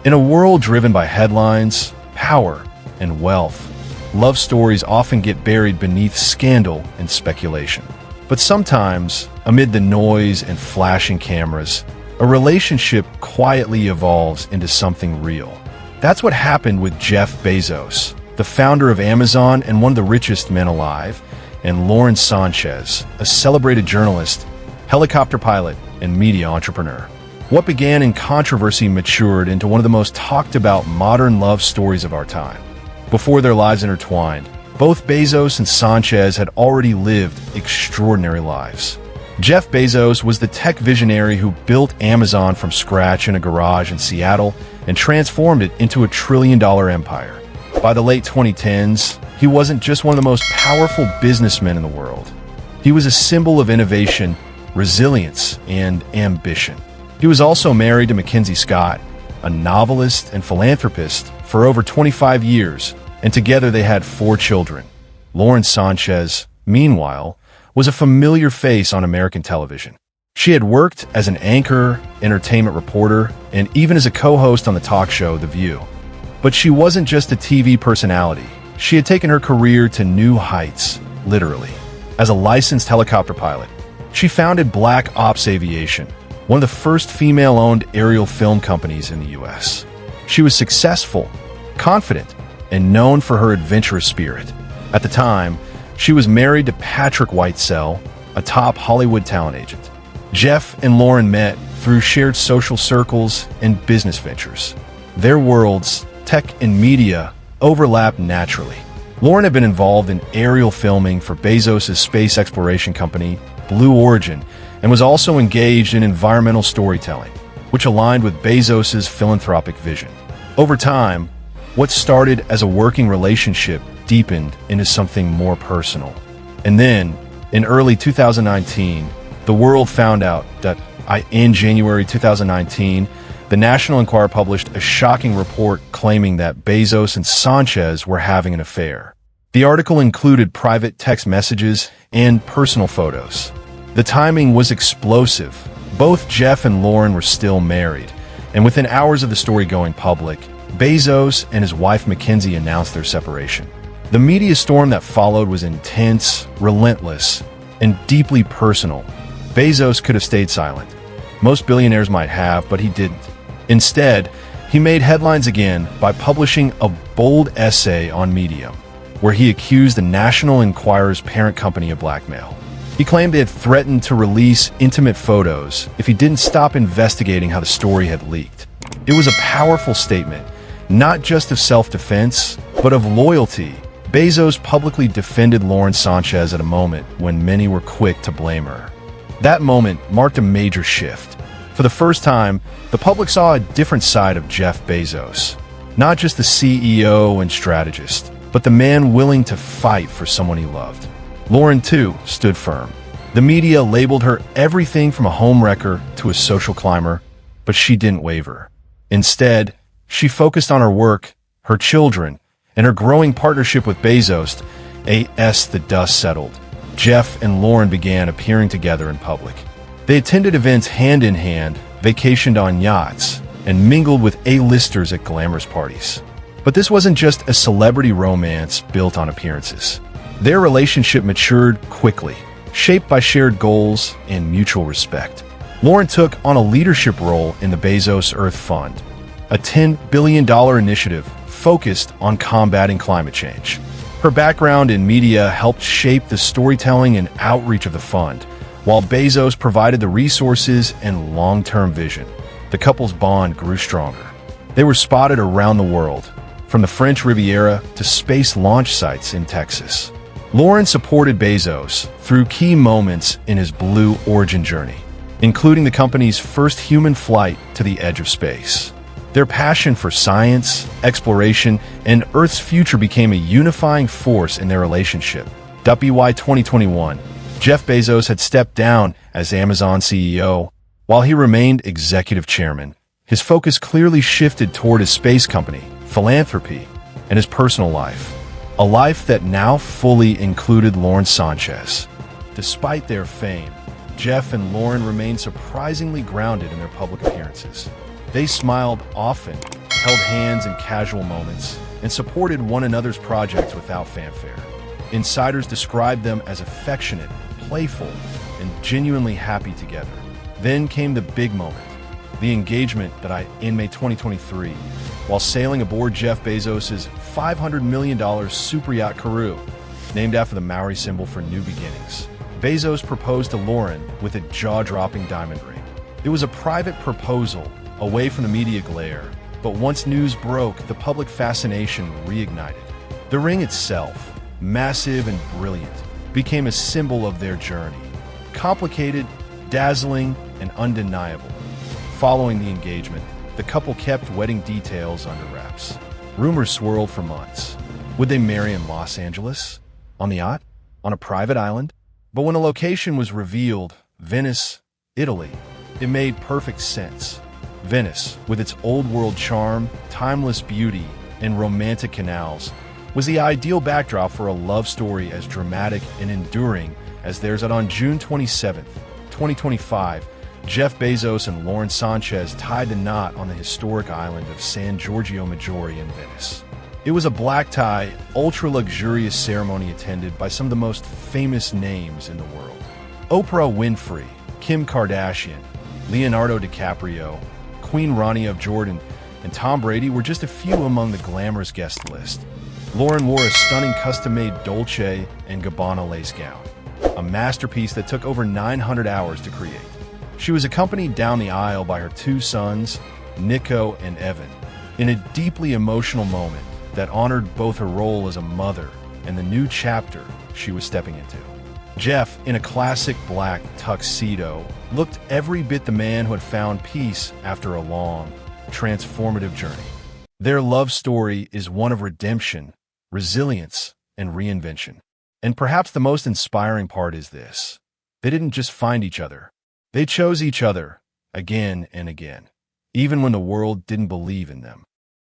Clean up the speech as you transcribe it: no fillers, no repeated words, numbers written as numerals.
In a world driven by headlines, power, and wealth, love stories often get buried beneath scandal and speculation. But sometimes, amid the noise and flashing cameras, a relationship quietly evolves into something real. That's what happened with Jeff Bezos, the founder of Amazon and one of the richest men alive, and Lauren Sanchez, a celebrated journalist, helicopter pilot, and media entrepreneur. What began in controversy matured into one of the most talked about modern love stories of our time. Before their lives intertwined, both Bezos and Sanchez had already lived extraordinary lives. Jeff Bezos was the tech visionary who built Amazon from scratch in a garage in Seattle and transformed it into a trillion-dollar empire. By the late 2010s, he wasn't just one of the most powerful businessmen in the world. He was a symbol of innovation, resilience, and ambition. He was also married to Mackenzie Scott, a novelist and philanthropist, for over 25 years, and together they had 4 children. Lauren Sanchez, meanwhile, was a familiar face on American television. She had worked as an anchor, entertainment reporter, and even as a co-host on the talk show The View. But she wasn't just a TV personality. She had taken her career to new heights, literally. As a licensed helicopter pilot, she founded Black Ops Aviation, one of the first female-owned aerial film companies in the U.S. She was successful, confident, and known for her adventurous spirit. At the time, she was married to Patrick Whitesell, a top Hollywood talent agent. Jeff and Lauren met through shared social circles and business ventures. Their worlds, tech and media, overlapped naturally. Lauren had been involved in aerial filming for Bezos' space exploration company, Blue Origin, and was also engaged in environmental storytelling, which aligned with Bezos' philanthropic vision. Over time, what started as a working relationship deepened into something more personal. And then, in early 2019, the world found out that in January 2019, the National Enquirer published a shocking report claiming that Bezos and Sanchez were having an affair. The article included private text messages and personal photos. The timing was explosive. Both Jeff and Lauren were still married, and within hours of the story going public, Bezos and his wife Mackenzie announced their separation. The media storm that followed was intense, relentless, and deeply personal. Bezos could have stayed silent. Most billionaires might have, but he didn't. Instead, he made headlines again by publishing a bold essay on Medium, where he accused the National Enquirer's parent company of blackmail. He claimed they had threatened to release intimate photos if he didn't stop investigating how the story had leaked. It was a powerful statement, not just of self-defense, but of loyalty. Bezos publicly defended Lauren Sanchez at a moment when many were quick to blame her. That moment marked a major shift. For the first time, the public saw a different side of Jeff Bezos. Not just the CEO and strategist, but the man willing to fight for someone he loved. Lauren, too, stood firm. The media labeled her everything from a homewrecker to a social climber, but she didn't waver. Instead, she focused on her work, her children, and her growing partnership with Bezos. As the dust settled, Jeff and Lauren began appearing together in public. They attended events hand in hand, vacationed on yachts, and mingled with A-listers at glamorous parties. But this wasn't just a celebrity romance built on appearances. Their relationship matured quickly, shaped by shared goals and mutual respect. Lauren took on a leadership role in the Bezos Earth Fund, a $10 billion initiative focused on combating climate change. Her background in media helped shape the storytelling and outreach of the fund, while Bezos provided the resources and long-term vision. The couple's bond grew stronger. They were spotted around the world, from the French Riviera to space launch sites in Texas. Lauren supported Bezos through key moments in his Blue Origin journey, including the company's first human flight to the edge of space. Their passion for science, exploration, and Earth's future became a unifying force in their relationship. By 2021, Jeff Bezos had stepped down as Amazon CEO. While he remained executive chairman, his focus clearly shifted toward his space company, philanthropy, and his personal life. A life that now fully included Lauren Sanchez. Despite their fame, Jeff and Lauren remained surprisingly grounded in their public appearances. They smiled often, held hands in casual moments, and supported one another's projects without fanfare. Insiders described them as affectionate, playful, and genuinely happy together. Then came the big moment, the engagement in May 2023, while sailing aboard Jeff Bezos' $500 million super yacht Karoo, named after the Maori symbol for new beginnings. Bezos proposed to Lauren with a jaw-dropping diamond ring. It was a private proposal, away from the media glare, but once news broke, the public fascination reignited. The ring itself, massive and brilliant, became a symbol of their journey. Complicated, dazzling, and undeniable. Following the engagement, the couple kept wedding details under wraps. Rumors swirled for months. Would they marry in Los Angeles? On the yacht? On a private island? But when a location was revealed, Venice, Italy, it made perfect sense. Venice, with its old-world charm, timeless beauty, and romantic canals, was the ideal backdrop for a love story as dramatic and enduring as theirs. On June 27, 2025, Jeff Bezos and Lauren Sanchez tied the knot on the historic island of San Giorgio Maggiore in Venice. It was a black-tie, ultra-luxurious ceremony attended by some of the most famous names in the world. Oprah Winfrey, Kim Kardashian, Leonardo DiCaprio, Queen Rania of Jordan, and Tom Brady were just a few among the glamorous guest list. Lauren wore a stunning custom-made Dolce & Gabbana lace gown, a masterpiece that took over 900 hours to create. She was accompanied down the aisle by her two sons, Nico and Evan, in a deeply emotional moment that honored both her role as a mother and the new chapter she was stepping into. Jeff, in a classic black tuxedo, looked every bit the man who had found peace after a long, transformative journey. Their love story is one of redemption, resilience, and reinvention. And perhaps the most inspiring part is this: they didn't just find each other. They chose each other again and again, even when the world didn't believe in them.